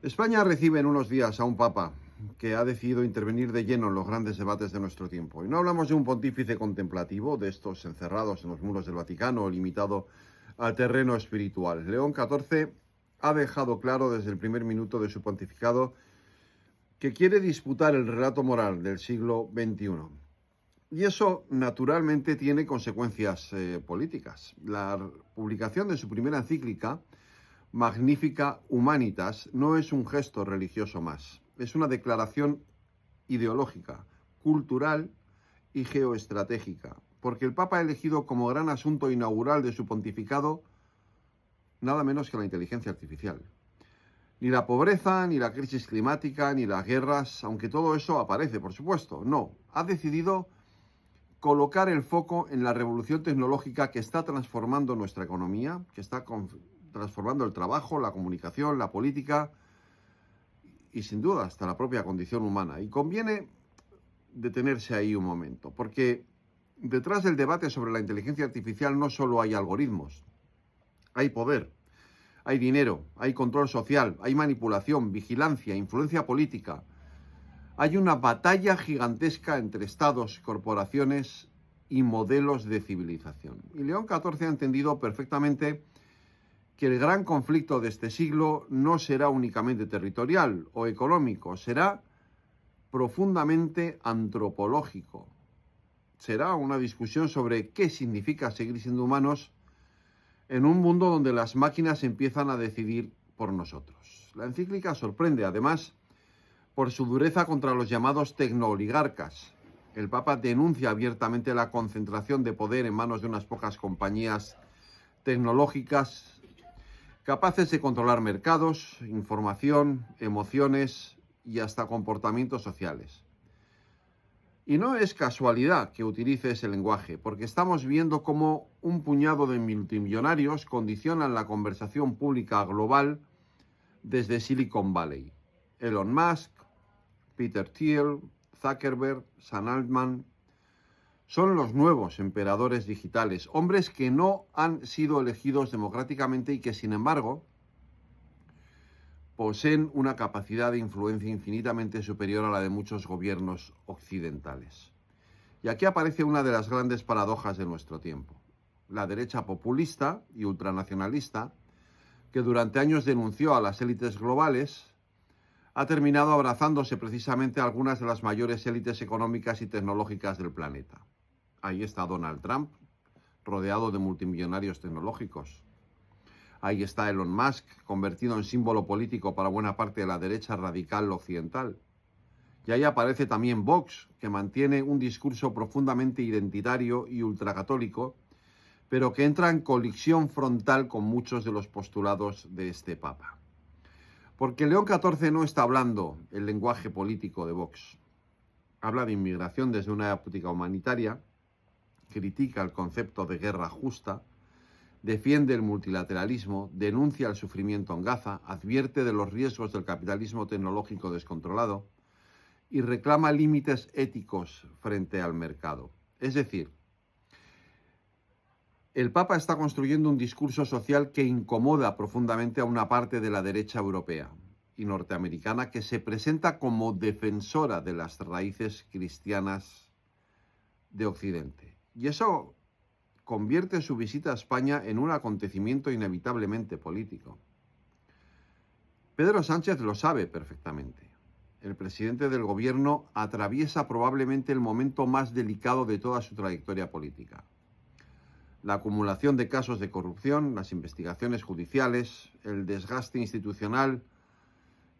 España recibe en unos días a un papa que ha decidido intervenir de lleno en los grandes debates de nuestro tiempo. Y no hablamos de un pontífice contemplativo, de estos encerrados en los muros del Vaticano o limitado al terreno espiritual. León XIV ha dejado claro desde el primer minuto de su pontificado que quiere disputar el relato moral del siglo XXI. Y eso, naturalmente, tiene consecuencias políticas. La publicación de su primera encíclica, Magnificat Humanitas, no es un gesto religioso más. Es una declaración ideológica, cultural y geoestratégica, porque el Papa ha elegido como gran asunto inaugural de su pontificado nada menos que la inteligencia artificial. Ni la pobreza, ni la crisis climática, ni las guerras, aunque todo eso aparece, por supuesto. No, ha decidido colocar el foco en la revolución tecnológica que está transformando nuestra economía, que está transformando el trabajo, la comunicación, la política y sin duda hasta la propia condición humana. Y conviene detenerse ahí un momento, porque detrás del debate sobre la inteligencia artificial no solo hay algoritmos, hay poder, hay dinero, hay control social, hay manipulación, vigilancia, influencia política. Hay una batalla gigantesca entre estados, corporaciones y modelos de civilización. Y León XIV ha entendido perfectamente que el gran conflicto de este siglo no será únicamente territorial o económico, será profundamente antropológico. Será una discusión sobre qué significa seguir siendo humanos en un mundo donde las máquinas empiezan a decidir por nosotros. La encíclica sorprende, además, por su dureza contra los llamados tecnooligarcas. El Papa denuncia abiertamente la concentración de poder en manos de unas pocas compañías tecnológicas capaces de controlar mercados, información, emociones y hasta comportamientos sociales. Y no es casualidad que utilice ese lenguaje, porque estamos viendo cómo un puñado de multimillonarios condicionan la conversación pública global desde Silicon Valley. Elon Musk, Peter Thiel, Zuckerberg, Sam Altman, son los nuevos emperadores digitales, hombres que no han sido elegidos democráticamente y que, sin embargo, poseen una capacidad de influencia infinitamente superior a la de muchos gobiernos occidentales. Y aquí aparece una de las grandes paradojas de nuestro tiempo. La derecha populista y ultranacionalista, que durante años denunció a las élites globales, ha terminado abrazándose precisamente a algunas de las mayores élites económicas y tecnológicas del planeta. Ahí está Donald Trump, rodeado de multimillonarios tecnológicos. Ahí está Elon Musk, convertido en símbolo político para buena parte de la derecha radical occidental. Y ahí aparece también Vox, que mantiene un discurso profundamente identitario y ultracatólico, pero que entra en colisión frontal con muchos de los postulados de este Papa. Porque León XIV no está hablando el lenguaje político de Vox. Habla de inmigración desde una óptica humanitaria, critica el concepto de guerra justa, defiende el multilateralismo, denuncia el sufrimiento en Gaza, advierte de los riesgos del capitalismo tecnológico descontrolado y reclama límites éticos frente al mercado. Es decir, el Papa está construyendo un discurso social que incomoda profundamente a una parte de la derecha europea y norteamericana que se presenta como defensora de las raíces cristianas de Occidente. Y eso convierte su visita a España en un acontecimiento inevitablemente político. Pedro Sánchez lo sabe perfectamente. El presidente del gobierno atraviesa probablemente el momento más delicado de toda su trayectoria política. La acumulación de casos de corrupción, las investigaciones judiciales, el desgaste institucional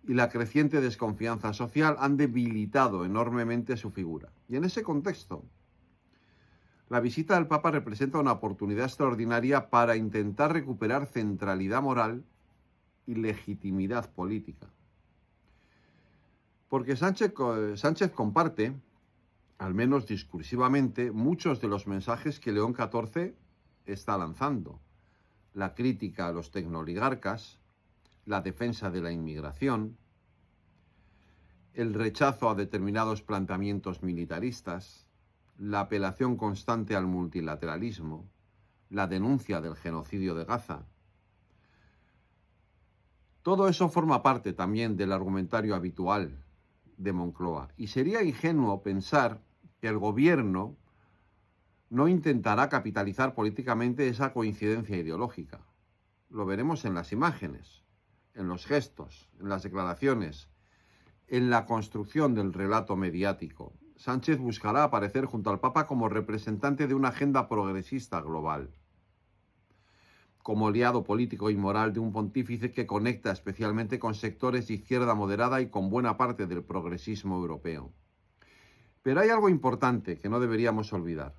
y la creciente desconfianza social han debilitado enormemente su figura. Y en ese contexto, la visita del Papa representa una oportunidad extraordinaria para intentar recuperar centralidad moral y legitimidad política. Porque Sánchez comparte, al menos discursivamente, muchos de los mensajes que León XIV está lanzando. La crítica a los tecnooligarcas, la defensa de la inmigración, el rechazo a determinados planteamientos militaristas, la apelación constante al multilateralismo, la denuncia del genocidio de Gaza. Todo eso forma parte también del argumentario habitual de Moncloa, y sería ingenuo pensar que el gobierno no intentará capitalizar políticamente esa coincidencia ideológica. Lo veremos en las imágenes, en los gestos, en las declaraciones, en la construcción del relato mediático. Sánchez buscará aparecer junto al Papa como representante de una agenda progresista global, como aliado político y moral de un pontífice que conecta especialmente con sectores de izquierda moderada y con buena parte del progresismo europeo. Pero hay algo importante que no deberíamos olvidar.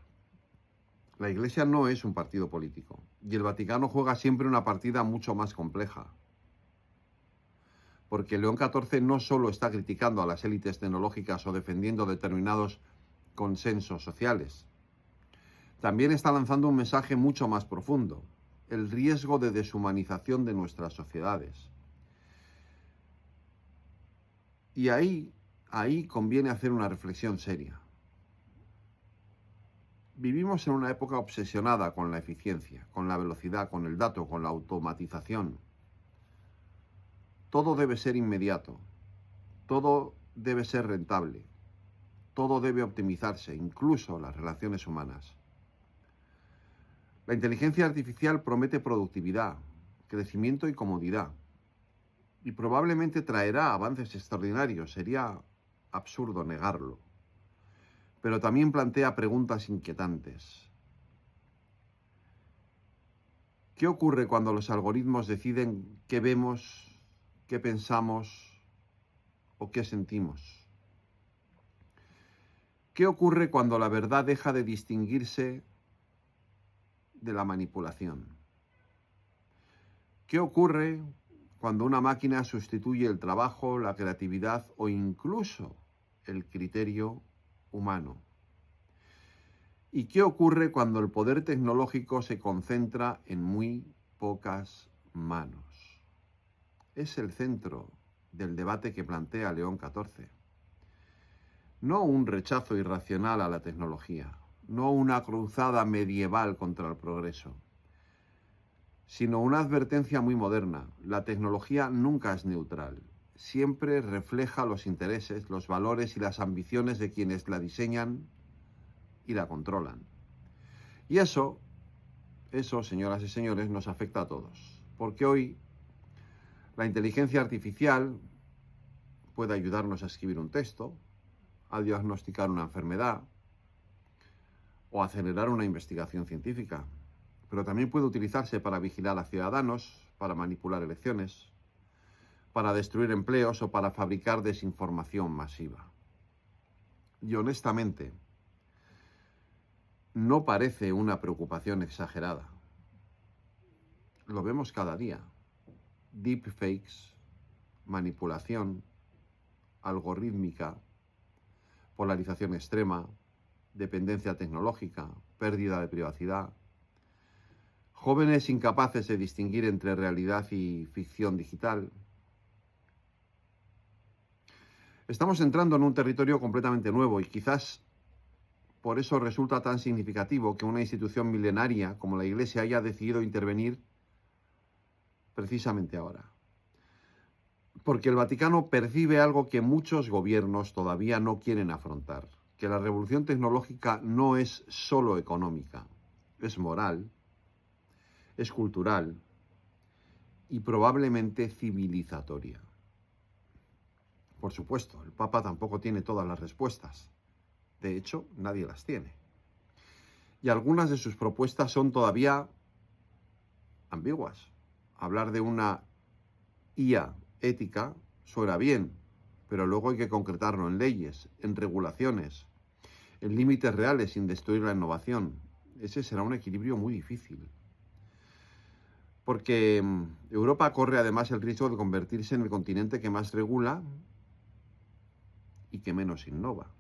La Iglesia no es un partido político, y el Vaticano juega siempre una partida mucho más compleja. Porque León XIV no solo está criticando a las élites tecnológicas o defendiendo determinados consensos sociales, también está lanzando un mensaje mucho más profundo: el riesgo de deshumanización de nuestras sociedades. Y ahí conviene hacer una reflexión seria. Vivimos en una época obsesionada con la eficiencia, con la velocidad, con el dato, con la automatización. Todo debe ser inmediato, todo debe ser rentable, todo debe optimizarse, incluso las relaciones humanas. La inteligencia artificial promete productividad, crecimiento y comodidad, y probablemente traerá avances extraordinarios, sería absurdo negarlo. Pero también plantea preguntas inquietantes. ¿Qué ocurre cuando los algoritmos deciden qué vemos, qué pensamos o qué sentimos? ¿Qué ocurre cuando la verdad deja de distinguirse de la manipulación? ¿Qué ocurre cuando una máquina sustituye el trabajo, la creatividad o incluso el criterio humano? ¿Y qué ocurre cuando el poder tecnológico se concentra en muy pocas manos? Es el centro del debate que plantea León XIV. No un rechazo irracional a la tecnología, no una cruzada medieval contra el progreso, sino una advertencia muy moderna: la tecnología nunca es neutral, siempre refleja los intereses, los valores y las ambiciones de quienes la diseñan y la controlan. Y eso, señoras y señores, nos afecta a todos, porque hoy la inteligencia artificial puede ayudarnos a escribir un texto, a diagnosticar una enfermedad o a acelerar una investigación científica, pero también puede utilizarse para vigilar a ciudadanos, para manipular elecciones, para destruir empleos o para fabricar desinformación masiva. Y honestamente, no parece una preocupación exagerada. Lo vemos cada día. Deepfakes, manipulación algorítmica, polarización extrema, dependencia tecnológica, pérdida de privacidad, jóvenes incapaces de distinguir entre realidad y ficción digital. Estamos entrando en un territorio completamente nuevo y quizás por eso resulta tan significativo que una institución milenaria como la Iglesia haya decidido intervenir precisamente ahora. Porque el Vaticano percibe algo que muchos gobiernos todavía no quieren afrontar: que la revolución tecnológica no es solo económica, es moral, es cultural y probablemente civilizatoria. Por supuesto, el Papa tampoco tiene todas las respuestas. De hecho, nadie las tiene. Y algunas de sus propuestas son todavía ambiguas. Hablar de una IA ética suena bien, pero luego hay que concretarlo en leyes, en regulaciones, en límites reales sin destruir la innovación. Ese será un equilibrio muy difícil. Porque Europa corre además el riesgo de convertirse en el continente que más regula y que menos innova.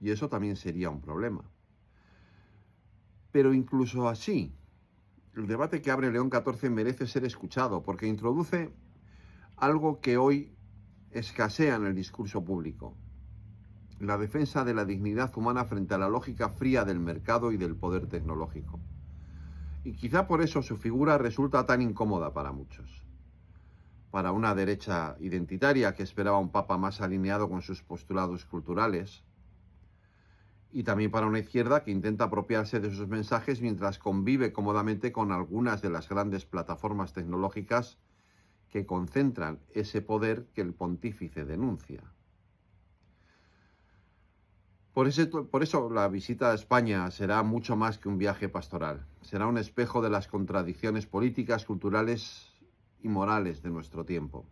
Y eso también sería un problema. Pero incluso así, el debate que abre León XIV merece ser escuchado, porque introduce algo que hoy escasea en el discurso público: la defensa de la dignidad humana frente a la lógica fría del mercado y del poder tecnológico. Y quizá por eso su figura resulta tan incómoda para muchos. para una derecha identitaria que esperaba un papa más alineado con sus postulados culturales, y también para una izquierda que intenta apropiarse de sus mensajes mientras convive cómodamente con algunas de las grandes plataformas tecnológicas que concentran ese poder que el pontífice denuncia. Por eso la visita a España será mucho más que un viaje pastoral. Será un espejo de las contradicciones políticas, culturales y morales de nuestro tiempo.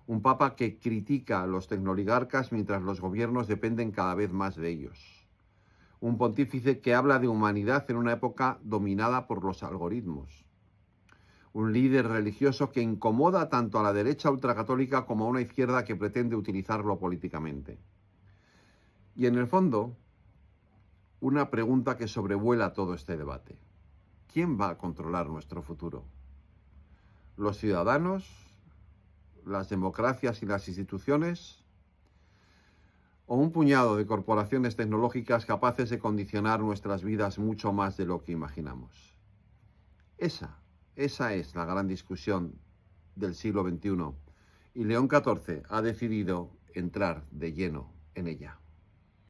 Un papa que critica a los tecnoligarcas mientras los gobiernos dependen cada vez más de ellos. Un pontífice que habla de humanidad en una época dominada por los algoritmos. Un líder religioso que incomoda tanto a la derecha ultracatólica como a una izquierda que pretende utilizarlo políticamente. Y en el fondo, una pregunta que sobrevuela todo este debate. ¿Quién va a controlar nuestro futuro? ¿Los ciudadanos? ¿Las democracias y las instituciones? ¿O un puñado de corporaciones tecnológicas capaces de condicionar nuestras vidas mucho más de lo que imaginamos? Esa es la gran discusión del siglo XXI y León XIV ha decidido entrar de lleno en ella.